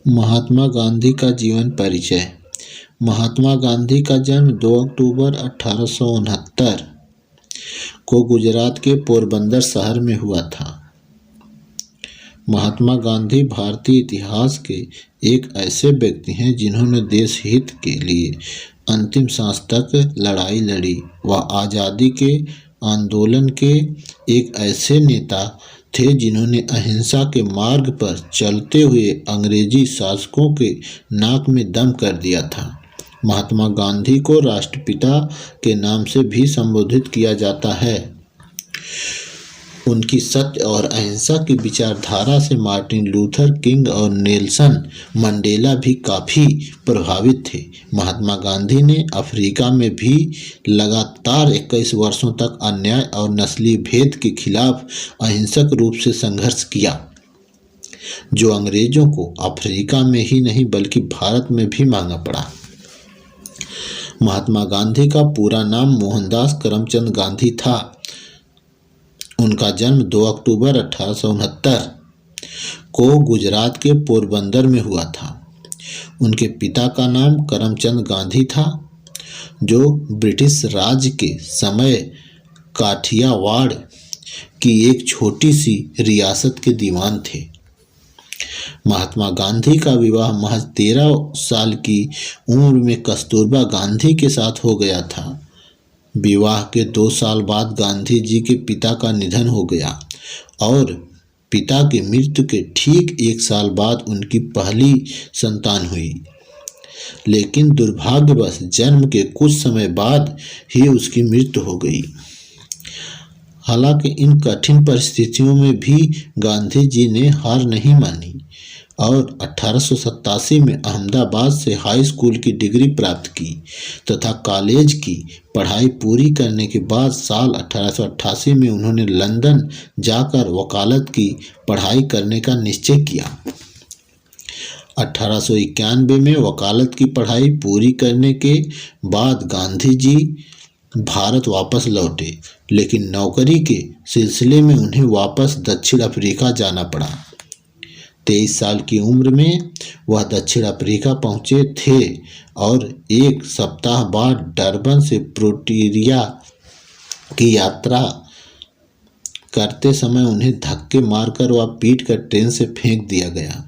महात्मा गांधी का जीवन परिचय। महात्मा गांधी का जन्म 2 अक्टूबर 1869 को गुजरात के पोरबंदर शहर में हुआ था। महात्मा गांधी भारतीय इतिहास के एक ऐसे व्यक्ति हैं जिन्होंने देश हित के लिए अंतिम सांस तक लड़ाई लड़ी। वह आज़ादी के आंदोलन के एक ऐसे नेता थे जिन्होंने अहिंसा के मार्ग पर चलते हुए अंग्रेजी शासकों के नाक में दम कर दिया था। महात्मा गांधी को राष्ट्रपिता के नाम से भी संबोधित किया जाता है। उनकी सत्य और अहिंसा की विचारधारा से मार्टिन लूथर किंग और नेल्सन मंडेला भी काफ़ी प्रभावित थे। महात्मा गांधी ने अफ्रीका में भी लगातार 21 वर्षों तक अन्याय और नस्लीय भेद के खिलाफ अहिंसक रूप से संघर्ष किया, जो अंग्रेजों को अफ्रीका में ही नहीं बल्कि भारत में भी महंगा पड़ा। महात्मा गांधी का पूरा नाम मोहनदास करमचंद गांधी था। उनका जन्म 2 अक्टूबर 1869 को गुजरात के पोरबंदर में हुआ था। उनके पिता का नाम करमचंद गांधी था, जो ब्रिटिश राज के समय काठियावाड़ की एक छोटी सी रियासत के दीवान थे। महात्मा गांधी का विवाह महज 13 साल की उम्र में कस्तूरबा गांधी के साथ हो गया था। विवाह के 2 साल बाद गांधी जी के पिता का निधन हो गया और पिता की मृत्यु के ठीक 1 साल बाद उनकी पहली संतान हुई। लेकिन दुर्भाग्यवश जन्म के कुछ समय बाद ही उसकी मृत्यु हो गई। हालांकि इन कठिन परिस्थितियों में भी गांधी जी ने हार नहीं मानी और 1887 में अहमदाबाद से हाई स्कूल की डिग्री प्राप्त की तथा कॉलेज की पढ़ाई पूरी करने के बाद साल 1888 में उन्होंने लंदन जाकर वकालत की पढ़ाई करने का निश्चय किया। 1891 में वकालत की पढ़ाई पूरी करने के बाद गांधी जी भारत वापस लौटे, लेकिन नौकरी के सिलसिले में उन्हें वापस दक्षिण अफ्रीका जाना पड़ा। 23 साल की उम्र में वह दक्षिण अफ्रीका पहुंचे थे और 1 सप्ताह बाद डरबन से प्रिटोरिया की यात्रा करते समय उन्हें धक्के मारकर व पीटकर ट्रेन से फेंक दिया गया,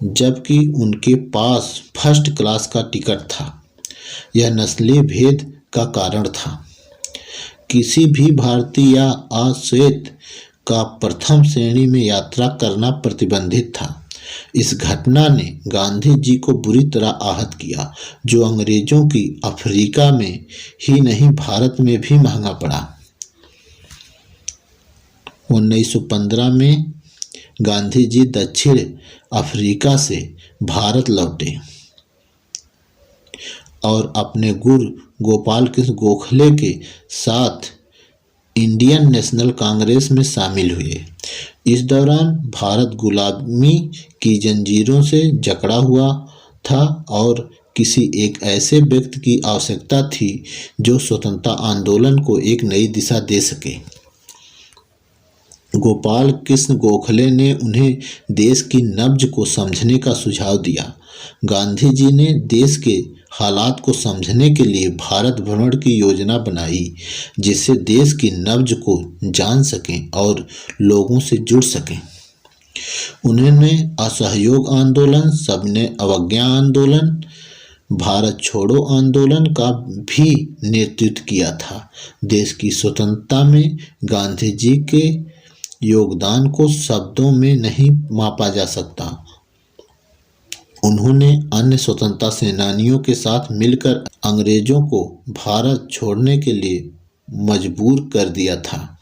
जबकि उनके पास फर्स्ट क्लास का टिकट था। यह नस्लीय भेद का कारण था। किसी भी भारतीय या अश्वेत का प्रथम श्रेणी में यात्रा करना प्रतिबंधित था। इस घटना ने गांधी जी को बुरी तरह आहत किया, जो अंग्रेजों की अफ्रीका में ही नहीं भारत में भी महंगा पड़ा। 1915 में गांधी जी दक्षिण अफ्रीका से भारत लौटे और अपने गुरु गोपाल कृष्ण गोखले के साथ इंडियन नेशनल कांग्रेस में शामिल हुए। इस दौरान भारत गुलामी की जंजीरों से जकड़ा हुआ था और किसी एक ऐसे व्यक्ति की आवश्यकता थी जो स्वतंत्रता आंदोलन को एक नई दिशा दे सके। गोपाल कृष्ण गोखले ने उन्हें देश की नब्ज को समझने का सुझाव दिया। गांधी जी ने देश के हालात को समझने के लिए भारत भ्रमण की योजना बनाई, जिससे देश की नब्ज को जान सकें और लोगों से जुड़ सकें। उन्होंने असहयोग आंदोलन, सबने अवज्ञा आंदोलन, भारत छोड़ो आंदोलन का भी नेतृत्व किया था। देश की स्वतंत्रता में गांधी जी के योगदान को शब्दों में नहीं मापा जा सकता। उन्होंने अन्य स्वतंत्रता सेनानियों के साथ मिलकर अंग्रेजों को भारत छोड़ने के लिए मजबूर कर दिया था।